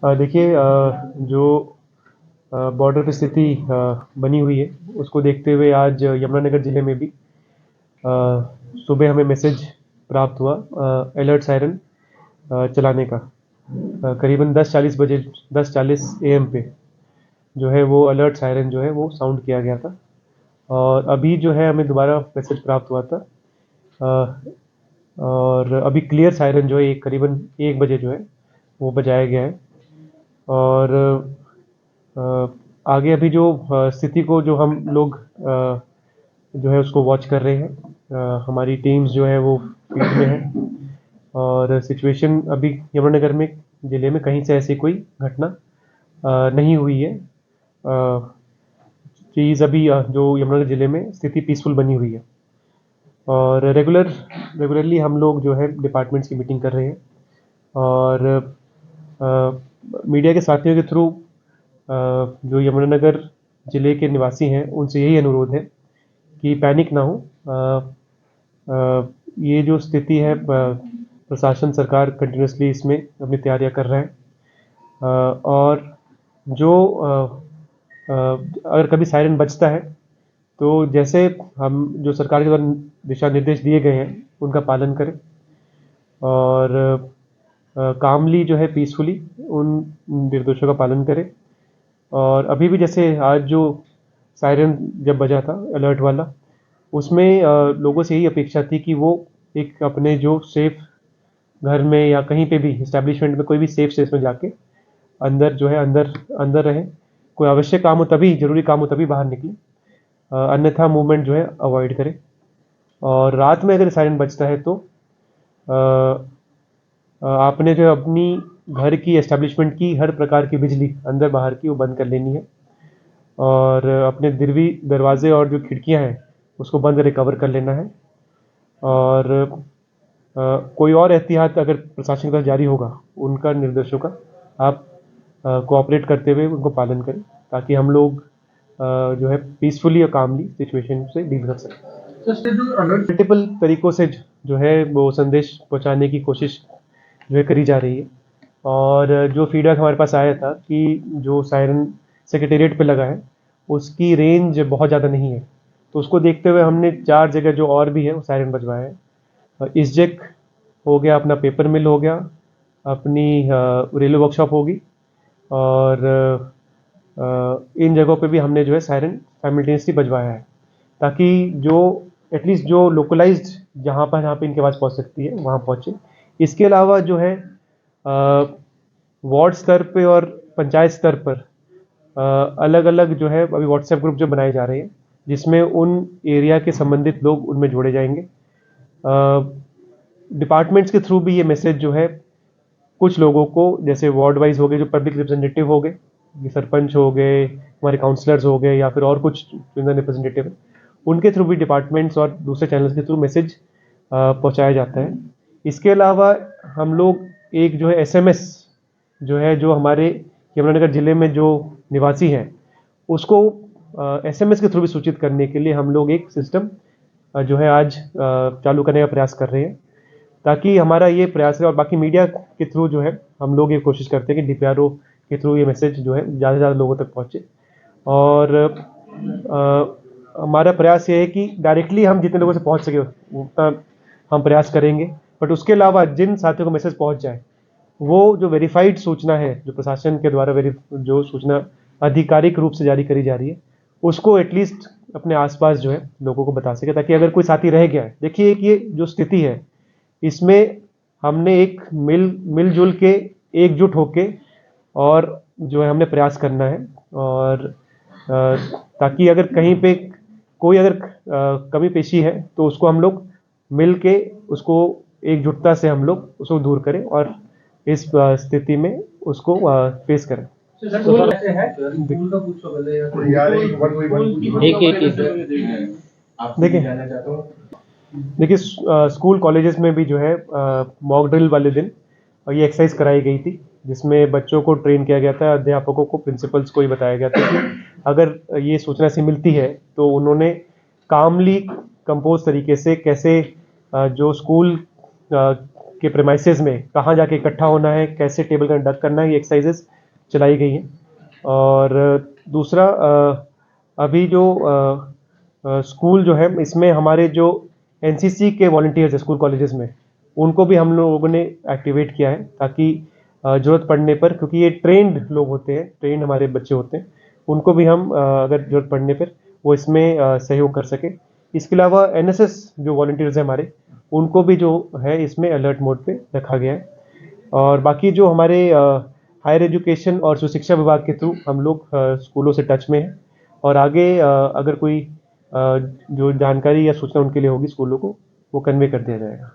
देखिए, जो बॉर्डर पे स्थिति बनी हुई है उसको देखते हुए आज यमुनानगर ज़िले में भी सुबह हमें मैसेज प्राप्त हुआ अलर्ट सायरन चलाने का। करीबन 10:40 बजे 10:40 एएम पे जो है वो अलर्ट सायरन जो है वो साउंड किया गया था। और अभी जो है हमें दोबारा मैसेज प्राप्त हुआ था, अ, और अभी क्लियर सायरन जो है करीबन 1 बजे जो है वो बजाया गया है। और आगे अभी जो स्थिति को जो हम लोग जो है उसको वॉच कर रहे हैं। हमारी टीम्स जो है वो फील्ड में है और सिचुएशन अभी यमुनानगर में ज़िले में कहीं से ऐसी कोई घटना नहीं हुई है। चीज़ अभी जो यमुनानगर ज़िले में स्थिति पीसफुल बनी हुई है। और रेगुलरली हम लोग जो है डिपार्टमेंट्स की मीटिंग कर रहे हैं और मीडिया के साथियों के थ्रू जो यमुनानगर ज़िले के निवासी हैं उनसे यही अनुरोध है कि पैनिक ना हो। ये जो स्थिति है, प्रशासन सरकार कंटिन्यूसली इसमें अपनी तैयारियां कर रहा है। और जो अगर कभी सायरन बजता है तो जैसे हम जो सरकार के द्वारा दिशा निर्देश दिए गए हैं उनका पालन करें और कामली जो है पीसफुली उन निर्देशों का पालन करें। और अभी भी जैसे आज जो सायरन जब बजा था अलर्ट वाला, उसमें लोगों से यही अपेक्षा थी कि वो एक अपने जो सेफ घर में या कहीं पे भी इस्टेब्लिशमेंट में कोई भी सेफ स्पेस में जाके अंदर जो है अंदर अंदर रहें। कोई आवश्यक काम हो तभी, ज़रूरी काम हो तभी बाहर निकलें, अन्यथा मूवमेंट जो है अवॉइड करें। और रात में अगर सायरन बजता है तो आपने जो है अपनी घर की एस्टेब्लिशमेंट की हर प्रकार की बिजली अंदर बाहर की वो बंद कर लेनी है और अपने दरवाजे और जो खिड़कियां हैं उसको बंद रिकवर कर लेना है। और कोई और एहतियात अगर प्रशासन का जारी होगा उनका निर्देशों का आप कोऑपरेट करते हुए उनको पालन करें ताकि हम लोग जो है पीसफुली और कामली सिचुएशन से डील कर सकें। मल्टीपल तरीकों से जो है वो संदेश पहुंचाने की कोशिश जो है करी जा रही है। और जो फीडबैक हमारे पास आया था कि जो सायरन सेक्रेटेरिएट पे लगा है उसकी रेंज बहुत ज़्यादा नहीं है, तो उसको देखते हुए हमने 4 जगह जो और भी है वो सायरन बजवाए हैं। इसजेक हो गया, अपना पेपर मिल हो गया, अपनी रेलवे वर्कशॉप होगी और इन जगहों पे भी हमने जो है सायरन साइमल्टेनियसली बजवाया है ताकि जो एटलीस्ट जो लोकलाइज्ड जहाँ पे इनके आवाज़ पहुँच सकती है वहाँ पहुँचे। इसके अलावा जो है वार्ड स्तर पे और पंचायत स्तर पर अलग अलग जो है अभी व्हाट्सएप ग्रुप जो बनाए जा रहे हैं जिसमें उन एरिया के संबंधित लोग उनमें जोड़े जाएंगे। डिपार्टमेंट्स के थ्रू भी ये मैसेज जो है कुछ लोगों को, जैसे वार्ड वाइज हो गए, जो पब्लिक रिप्रेजेंटेटिव हो गए, ये सरपंच हो गए, हमारे काउंसलर्स हो गए या फिर और कुछ रिप्रेजेंटेटिव है, उनके थ्रू भी डिपार्टमेंट्स और दूसरे चैनल्स के थ्रू मैसेज पहुंचाया जाता है। इसके अलावा हम लोग एक जो है एसएमएस जो है, जो हमारे यमुनानगर ज़िले में जो निवासी हैं उसको एसएमएस के थ्रू भी सूचित करने के लिए हम लोग एक सिस्टम जो है आज चालू करने का प्रयास कर रहे हैं ताकि हमारा ये प्रयास है। और बाकी मीडिया के थ्रू जो है हम लोग ये कोशिश करते हैं कि डीपीआरओ के थ्रू ये मैसेज जो है ज़्यादा से ज़्यादा लोगों तक पहुँचे। और हमारा प्रयास ये है कि डायरेक्टली हम जितने लोगों से पहुँच सके उतना हम प्रयास करेंगे, बट उसके अलावा जिन साथियों को मैसेज पहुँच जाए वो जो वेरीफाइड सूचना है, जो प्रशासन के द्वारा जो सूचना आधिकारिक रूप से जारी करी जा रही है, उसको एटलीस्ट अपने आसपास जो है लोगों को बता सके ताकि अगर कोई साथी रह गया है। देखिए कि ये जो स्थिति है इसमें हमने एक मिलजुल के एकजुट होके और जो है हमने प्रयास करना है। और ताकि अगर कहीं पे कोई अगर कमी पेशी है तो उसको हम लोग मिल के उसको एकजुटता से हम लोग उसको दूर करें और इस स्थिति में उसको फेस करें। देखिए, स्कूल कॉलेजेस में भी जो है मॉक ड्रिल वाले दिन ये एक्सरसाइज कराई गई थी जिसमें बच्चों को ट्रेन किया गया था, अध्यापकों को, प्रिंसिपल्स को ही बताया गया था कि अगर ये सूचना से मिलती है तो उन्होंने कामली कंपोज तरीके से कैसे जो स्कूल के प्रेमाइसेस में कहाँ जाके इकट्ठा होना है, कैसे टेबल कंडक्ट करना है, ये एक्सरसाइजेस चलाई गई हैं। और दूसरा अभी जो स्कूल जो है इसमें हमारे जो एनसीसी के वॉलंटियर्स हैं स्कूल कॉलेजेस में, उनको भी हम लोगों ने एक्टिवेट किया है ताकि ज़रूरत पड़ने पर, क्योंकि ये ट्रेंड लोग होते हैं, ट्रेंड हमारे बच्चे होते हैं, उनको भी हम अगर ज़रूरत पड़ने पर वो इसमें सहयोग कर सके। इसके अलावा एनएसएस जो वॉलंटियर्स हैं हमारे, उनको भी जो है इसमें अलर्ट मोड पे रखा गया है। और बाकी जो हमारे हायर एजुकेशन और शिक्षा विभाग के थ्रू हम लोग स्कूलों से टच में हैं, और आगे अगर कोई जो जानकारी या सूचना उनके लिए होगी स्कूलों को, वो कन्वे कर दिया जाएगा।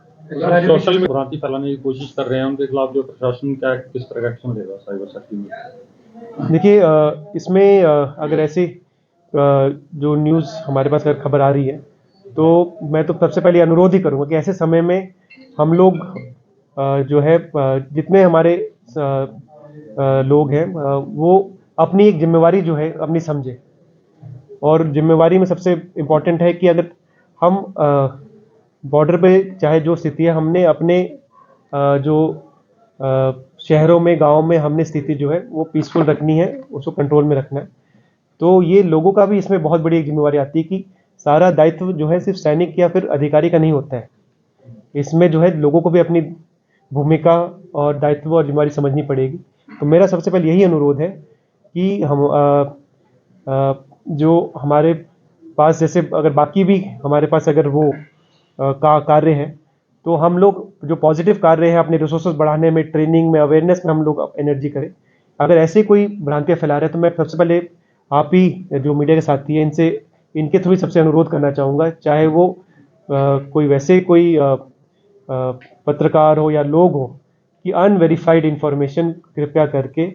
सोशल में भ्रांति फैलाने की कोशिश कर रहे हैं, उनके खिलाफ जो प्रशासन क्या किस तरह का एक्शन लेगा साइबर सेक्यूरिटी में? देखिए, इसमें अगर ऐसी जो न्यूज़ हमारे पास अगर खबर आ रही है, तो मैं तो सबसे पहले अनुरोध ही करूँगा कि ऐसे समय में हम लोग जो है जितने हमारे लोग हैं वो अपनी एक जिम्मेवारी जो है अपनी समझे। और जिम्मेवारी में सबसे इम्पोर्टेंट है कि अगर हम बॉर्डर पे चाहे जो स्थिति है, हमने अपने जो शहरों में, गाँव में हमने स्थिति जो है वो पीसफुल रखनी है, उसको कंट्रोल में रखना है। तो ये लोगों का भी इसमें बहुत बड़ी एक जिम्मेवारी आती है कि सारा दायित्व जो है सिर्फ सैनिक या फिर अधिकारी का नहीं होता है। इसमें जो है लोगों को भी अपनी भूमिका और दायित्व और जिम्मेवारी समझनी पड़ेगी। तो मेरा सबसे पहले यही अनुरोध है कि हम जो हमारे पास, जैसे अगर बाकी भी हमारे पास अगर वो कार्य हैं, तो हम लोग जो पॉजिटिव कार्य हैं अपने रिसोर्सेज बढ़ाने में, ट्रेनिंग में, अवेयरनेस में हम लोग एनर्जी करें। अगर ऐसे कोई भ्रांतियाँ फैला रहे हैं तो मैं सबसे पहले आप ही जो मीडिया के साथी हैं, इनसे, इनके थ्रू सबसे अनुरोध करना चाहूँगा, चाहे वो कोई वैसे कोई पत्रकार हो या लोग हो, कि अनवेरिफाइड इंफॉर्मेशन कृपया करके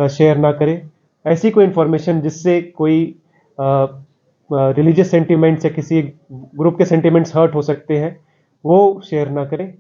शेयर ना करें। ऐसी कोई इंफॉर्मेशन जिससे कोई रिलीजियस सेंटिमेंट्स या किसी ग्रुप के सेंटिमेंट्स हर्ट हो सकते हैं, वो शेयर ना करें।